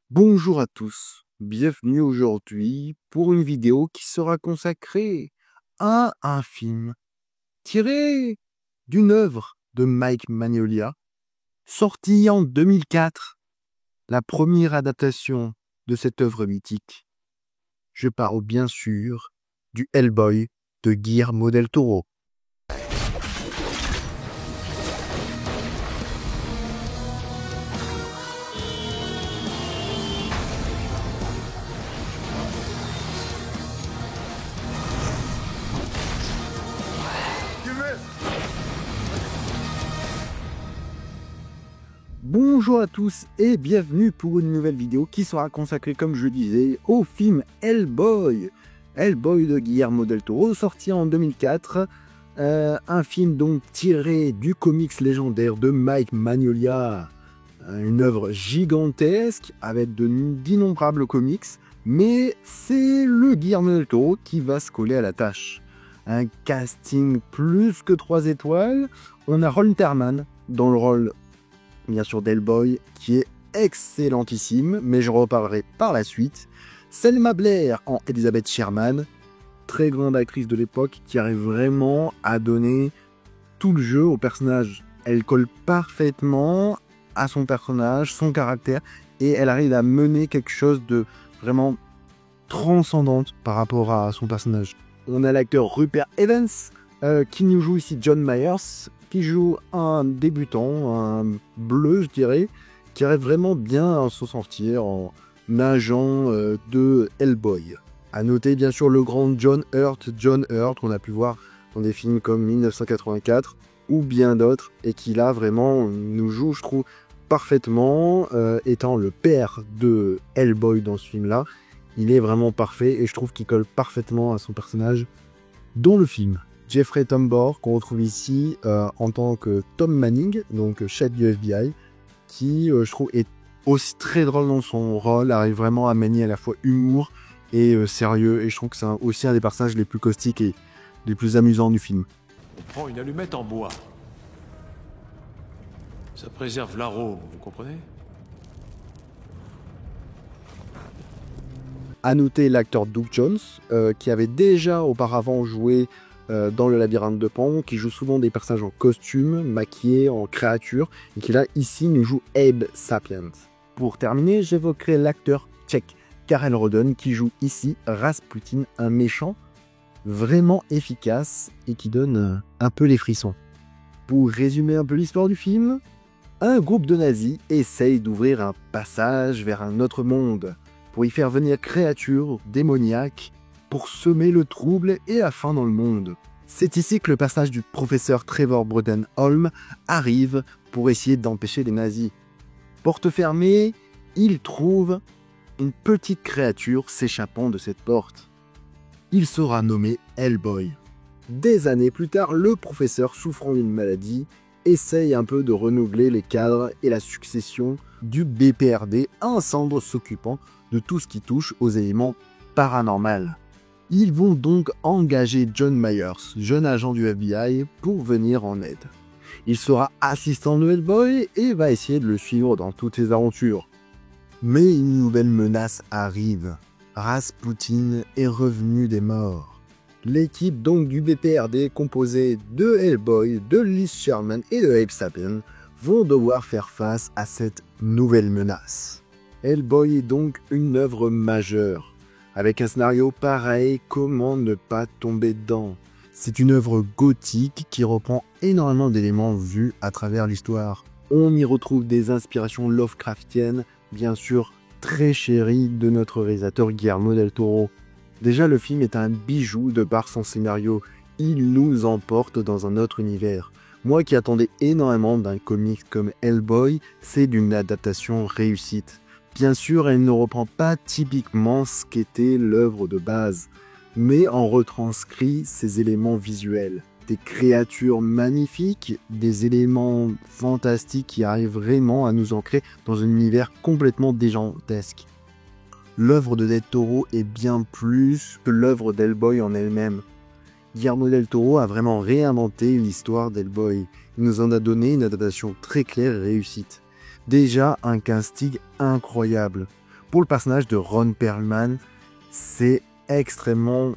Bonjour à tous, bienvenue aujourd'hui pour une vidéo qui sera consacrée à un film tiré d'une œuvre de Mike Mignola, sorti en 2004, la première adaptation de cette œuvre mythique. Je parle bien sûr du Hellboy de Guillermo del Toro. Bonjour à tous et bienvenue pour une nouvelle vidéo qui sera consacrée, comme je disais, au film Hellboy. Hellboy de Guillermo del Toro, sorti en 2004. Un film donc tiré du comics légendaire de Mike Mignola. Une œuvre gigantesque avec d'innombrables comics. Mais c'est le Guillermo del Toro qui va se coller à la tâche. Un casting plus que 3 étoiles. On a Ron Perlman dans le rôle bien sûr d'Hellboy, qui est excellentissime, mais je reparlerai par la suite. Selma Blair en Elizabeth Sherman, très grande actrice de l'époque, qui arrive vraiment à donner tout le jeu au personnage. Elle colle parfaitement à son personnage, son caractère, et elle arrive à mener quelque chose de vraiment transcendante par rapport à son personnage. On a l'acteur Rupert Evans, qui nous joue ici John Myers, qui joue un débutant, un bleu je dirais, qui arrive vraiment bien à s'en sortir en agent de Hellboy. A noter bien sûr le grand John Hurt, qu'on a pu voir dans des films comme 1984 ou bien d'autres, et qui là vraiment nous joue, je trouve, parfaitement, étant le père de Hellboy dans ce film-là. Il est vraiment parfait et je trouve qu'il colle parfaitement à son personnage dans le film. Jeffrey Tambor, qu'on retrouve ici en tant que Tom Manning, donc chef du FBI, qui, je trouve, est aussi très drôle dans son rôle, arrive vraiment à manier à la fois humour et sérieux, et je trouve que c'est aussi un des personnages les plus caustiques et les plus amusants du film. On prend une allumette en bois. Ça préserve l'arôme, vous comprenez? À noter l'acteur Doug Jones, qui avait déjà auparavant joué dans le labyrinthe de Pan, qui joue souvent des personnages en costume, maquillés, en créature, et qui là, ici, nous joue Abe Sapient. Pour terminer, j'évoquerai l'acteur tchèque Karel Roden, qui joue ici Rasputin, un méchant vraiment efficace et qui donne un peu les frissons. Pour résumer un peu l'histoire du film, un groupe de nazis essaye d'ouvrir un passage vers un autre monde, pour y faire venir créatures démoniaques pour semer le trouble et la faim dans le monde. C'est ici que le personnage du professeur Trevor Brodenholm arrive pour essayer d'empêcher les nazis. Porte fermée, il trouve une petite créature s'échappant de cette porte. Il sera nommé Hellboy. Des années plus tard, le professeur, souffrant d'une maladie, essaye un peu de renouveler les cadres et la succession du BPRD, un centre s'occupant de tout ce qui touche aux éléments paranormaux. Ils vont donc engager John Myers, jeune agent du FBI, pour venir en aide. Il sera assistant de Hellboy et va essayer de le suivre dans toutes ses aventures. Mais une nouvelle menace arrive. Rasputin est revenu des morts. L'équipe donc du BPRD, composée de Hellboy, de Liz Sherman et de Abe Sapien, vont devoir faire face à cette nouvelle menace. Hellboy est donc une œuvre majeure. Avec un scénario pareil, comment ne pas tomber dedans? C'est une œuvre gothique qui reprend énormément d'éléments vus à travers l'histoire. On y retrouve des inspirations Lovecraftiennes, bien sûr très chéries de notre réalisateur Guillermo del Toro. Déjà, le film est un bijou de par son scénario. Il nous emporte dans un autre univers. Moi qui attendais énormément d'un comic comme Hellboy, c'est d'une adaptation réussite. Bien sûr, elle ne reprend pas typiquement ce qu'était l'œuvre de base, mais en retranscrit ses éléments visuels. Des créatures magnifiques, des éléments fantastiques qui arrivent vraiment à nous ancrer dans un univers complètement déjantesque. L'œuvre de Del Toro est bien plus que l'œuvre d'Hellboy en elle-même. Guillermo del Toro a vraiment réinventé l'histoire d'Hellboy. Il nous en a donné une adaptation très claire et réussite. Déjà un casting incroyable. Pour le personnage de Ron Perlman, c'est extrêmement,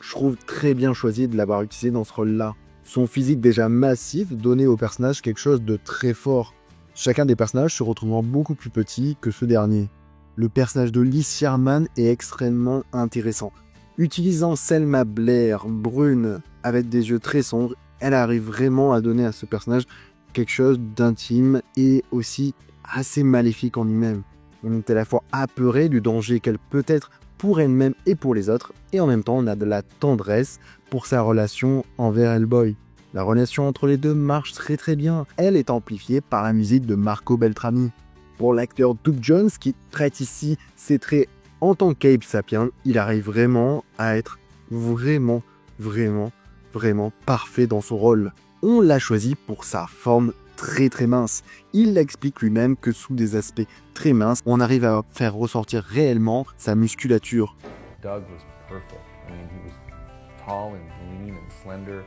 je trouve, très bien choisi de l'avoir utilisé dans ce rôle-là. Son physique déjà massif donnait au personnage quelque chose de très fort. Chacun des personnages se retrouvant beaucoup plus petit que ce dernier. Le personnage de Liz Sherman est extrêmement intéressant. Utilisant Selma Blair, brune, avec des yeux très sombres, elle arrive vraiment à donner à ce personnage quelque chose d'intime et aussi assez maléfique en lui-même. On est à la fois apeuré du danger qu'elle peut être pour elle-même et pour les autres, et en même temps on a de la tendresse pour sa relation envers Hellboy. La relation entre les deux marche très très bien, elle est amplifiée par la musique de Marco Beltrami. Pour l'acteur Doug Jones, qui traite ici ses traits en tant qu'Abe Sapien, il arrive vraiment à être vraiment parfait dans son rôle. On l'a choisi pour sa forme très très mince. Il l'explique lui-même que sous des aspects très minces, on arrive à faire ressortir réellement sa musculature. Doug was perfect. I mean, he was tall and lean and slender.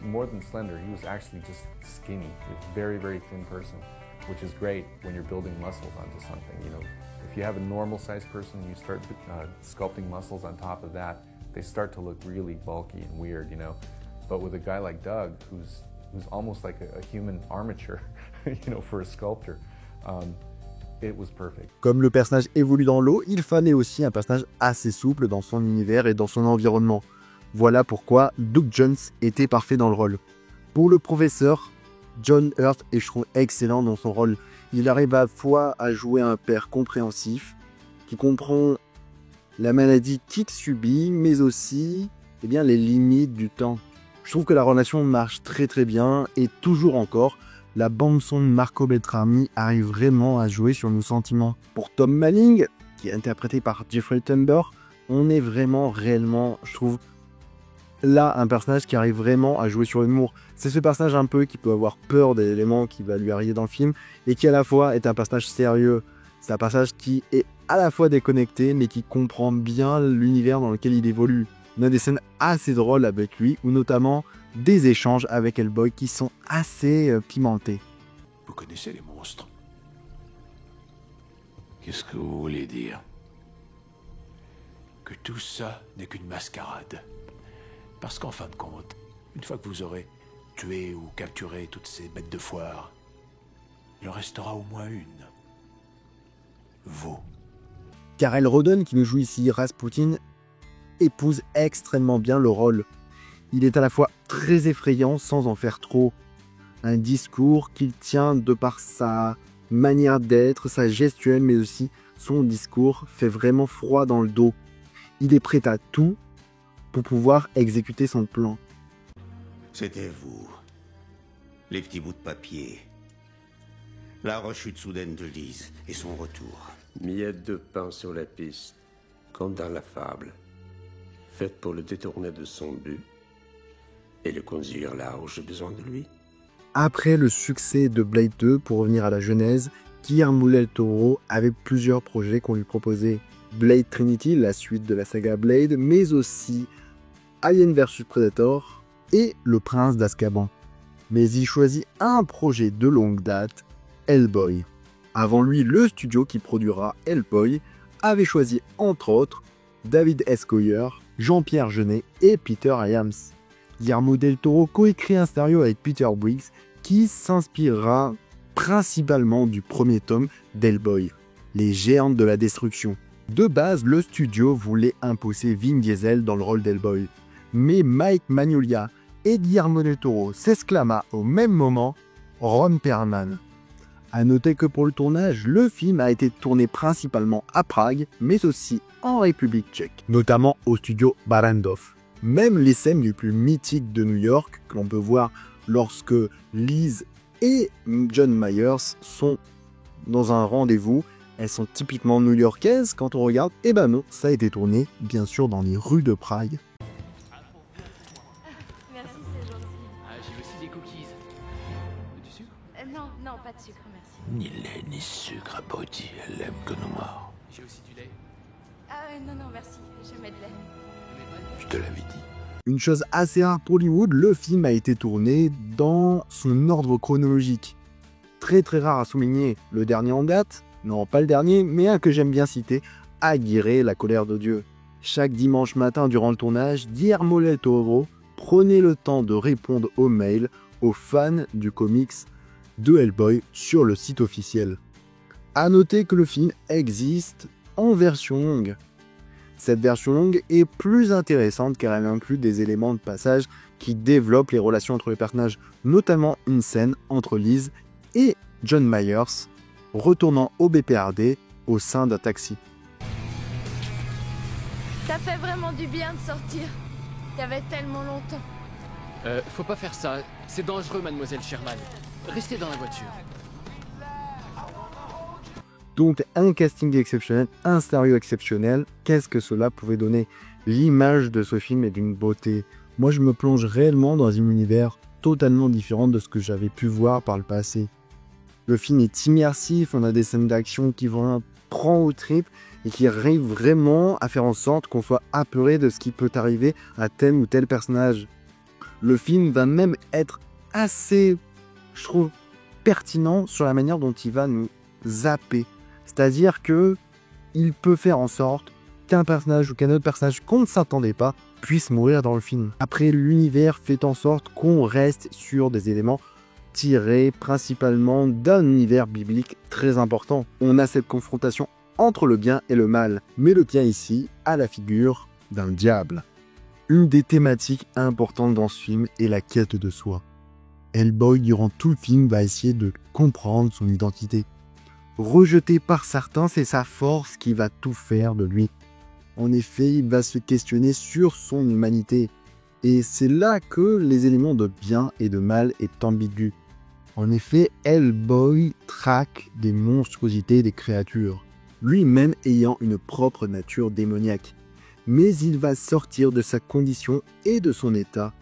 More than slender, he was actually just skinny. He was a very, very thin person, which is great when you're building muscles onto something. You know, if you have a normal-sized person, you start sculpting muscles on top of that, they start to look really bulky and weird, you know. But with a guy like Doug, who's almost like a human armature, you know, for a sculptor, it was perfect. Comme le personnage évolue dans l'eau, il fallait aussi un personnage assez souple dans son univers et dans son environnement. Voilà pourquoi Doug Jones était parfait dans le rôle. Pour le professeur, John Hurt est, je trouve, excellent dans son rôle. Il arrive à la fois à jouer un père compréhensif, qui comprend la maladie qu'il subit, mais aussi les limites du temps. Je trouve que la relation marche très très bien, et toujours encore, la bande-son de Marco Beltrami arrive vraiment à jouer sur nos sentiments. Pour Tom Malling, qui est interprété par Jeffrey Tambor, on est vraiment, réellement, je trouve, là, un personnage qui arrive vraiment à jouer sur l'humour. C'est ce personnage un peu qui peut avoir peur des éléments qui va lui arriver dans le film, et qui à la fois est un personnage sérieux. C'est un personnage qui est à la fois déconnecté, mais qui comprend bien l'univers dans lequel il évolue. On a des scènes assez drôles avec lui, ou notamment des échanges avec Hellboy qui sont assez pimentés. Vous connaissez les monstres. Qu'est-ce que vous voulez dire? Que tout ça n'est qu'une mascarade. Parce qu'en fin de compte, une fois que vous aurez tué ou capturé toutes ces bêtes de foire, il en restera au moins une. Vous. Karel Roden, qui nous joue ici Rasputin, épouse extrêmement bien le rôle. Il est à la fois très effrayant sans en faire trop. Un discours qu'il tient de par sa manière d'être, sa gestuelle, mais aussi son discours fait vraiment froid dans le dos. Il est prêt à tout pour pouvoir exécuter son plan. C'était vous. Les petits bouts de papier. La rechute soudaine de Liz et son retour. Miette de pain sur la piste, comme dans la fable. Faite pour le détourner de son but et le conduire là où j'ai besoin de lui. Après le succès de Blade 2, pour revenir à la genèse, Guillermo del Toro avait plusieurs projets qu'on lui proposait. Blade Trinity, la suite de la saga Blade, mais aussi Alien vs Predator et Le Prince d'Azkaban. Mais il choisit un projet de longue date, Hellboy. Avant lui, le studio qui produira Hellboy avait choisi entre autres David S. Goyer, Jean-Pierre Jeunet et Peter Hyams. Guillermo del Toro coécrit un scénario avec Peter Briggs qui s'inspirera principalement du premier tome d'Hellboy, Les Géantes de la Destruction. De base, le studio voulait imposer Vin Diesel dans le rôle d'Hellboy, mais Mike Mignola et Guillermo del Toro s'exclama au même moment Ron Perlman. A noter que pour le tournage, le film a été tourné principalement à Prague, mais aussi en République tchèque, notamment au studio Barrandov. Même les scènes les plus mythiques de New York, que l'on peut voir lorsque Liz et John Myers sont dans un rendez-vous, elles sont typiquement new-yorkaises quand on regarde. Eh ben non, ça a été tourné, bien sûr, dans les rues de Prague. Merci, c'est gentil. Ah, j'ai aussi des cookies. Du sucre? Non, pas de sucre, merci. Ni lait ni sucre à Bodhi, elle aime que nous morts. J'ai aussi du lait. Non, merci, jamais de lait. Je te l'avais dit. Une chose assez rare pour Hollywood, le film a été tourné dans son ordre chronologique. Très très rare à souligner, le dernier en date, Non, pas le dernier, mais un que j'aime bien citer, Aguirre, la colère de Dieu. Chaque dimanche matin durant le tournage, Guillermo del Toro prenait le temps de répondre aux mails aux fans du comics de Hellboy sur le site officiel. A noter que le film existe en version longue. Cette version longue est plus intéressante car elle inclut des éléments de passage qui développent les relations entre les personnages, notamment une scène entre Liz et John Myers, retournant au BPRD au sein d'un taxi. Ça fait vraiment du bien de sortir. Il y avait tellement longtemps. Faut pas faire ça. C'est dangereux, mademoiselle Sherman. Restez dans la voiture. Donc un casting exceptionnel, un scénario exceptionnel, qu'est-ce que cela pouvait donner? L'image de ce film est d'une beauté. Moi je me plonge réellement dans un univers totalement différent de ce que j'avais pu voir par le passé. Le film est immersif, on a des scènes d'action qui vont prendre au trip et qui arrivent vraiment à faire en sorte qu'on soit apeuré de ce qui peut arriver à tel ou tel personnage. Le film va même être assez, je trouve, pertinent sur la manière dont il va nous zapper. C'est-à-dire que il peut faire en sorte qu'un personnage ou qu'un autre personnage qu'on ne s'attendait pas puisse mourir dans le film. Après, l'univers fait en sorte qu'on reste sur des éléments tirés principalement d'un univers biblique très important. On a cette confrontation entre le bien et le mal, mais le bien ici a la figure d'un diable. Une des thématiques importantes dans ce film est la quête de soi. Hellboy, durant tout le film, va essayer de comprendre son identité. Rejeté par certains, c'est sa force qui va tout faire de lui. En effet, il va se questionner sur son humanité. Et c'est là que les éléments de bien et de mal est ambigu. En effet, Hellboy traque des monstruosités des créatures, lui-même ayant une propre nature démoniaque. Mais il va sortir de sa condition et de son état,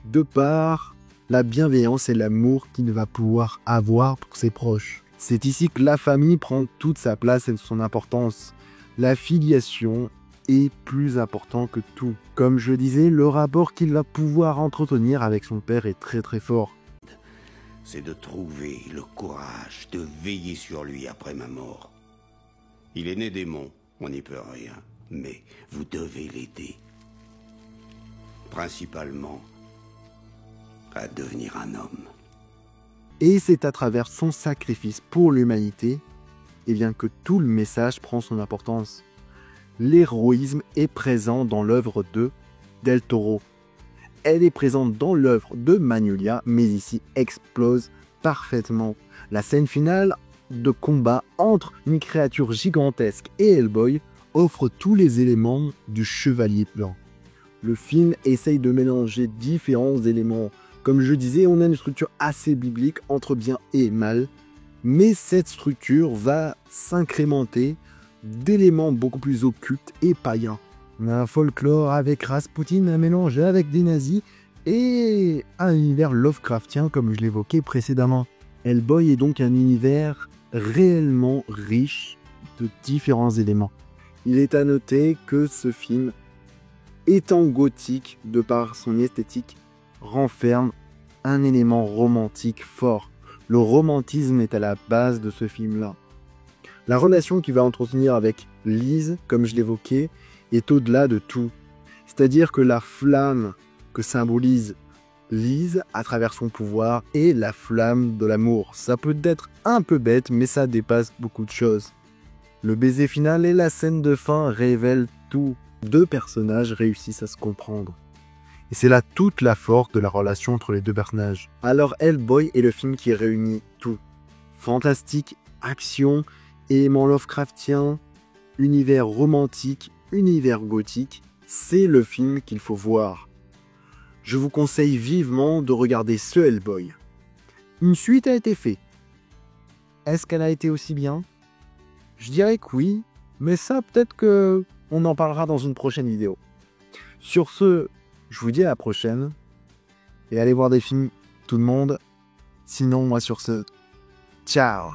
de par la bienveillance et l'amour qu'il va pouvoir avoir pour ses proches. C'est ici que la famille prend toute sa place et son importance. La filiation est plus important que tout. Comme je disais, le rapport qu'il va pouvoir entretenir avec son père est très très fort. C'est de trouver le courage de veiller sur lui après ma mort. Il est né démon, on n'y peut rien, mais vous devez l'aider. Principalement à devenir un homme. Et c'est à travers son sacrifice pour l'humanité que tout le message prend son importance. L'héroïsme est présent dans l'œuvre de Del Toro. Elle est présente dans l'œuvre de Magnolia, mais ici explose parfaitement. La scène finale de combat entre une créature gigantesque et Hellboy offre tous les éléments du Chevalier Blanc. Le film essaye de mélanger différents éléments. Comme je disais, on a une structure assez biblique entre bien et mal, mais cette structure va s'incrémenter d'éléments beaucoup plus occultes et païens. On a un folklore avec Rasputin à mélanger avec des nazis et un univers Lovecraftien comme je l'évoquais précédemment. Hellboy est donc un univers réellement riche de différents éléments. Il est à noter que ce film, étant gothique de par son esthétique, renferme un élément romantique fort. Le romantisme est à la base de ce film-là. La relation qu'il va entretenir avec Liz, comme je l'évoquais, est au-delà de tout. C'est-à-dire que la flamme que symbolise Liz à travers son pouvoir est la flamme de l'amour. Ça peut être un peu bête, mais ça dépasse beaucoup de choses. Le baiser final et la scène de fin révèlent tout. Deux personnages réussissent à se comprendre. Et c'est là toute la force de la relation entre les deux personnages. Alors Hellboy est le film qui réunit tout. Fantastique, action, éléments Lovecraftiens, univers romantique, univers gothique. C'est le film qu'il faut voir. Je vous conseille vivement de regarder ce Hellboy. Une suite a été faite. Est-ce qu'elle a été aussi bien? Je dirais que oui, mais ça peut-être que on en parlera dans une prochaine vidéo. Sur ce, je vous dis à la prochaine. Et allez voir des films, tout le monde. Sinon, moi sur ce, ciao!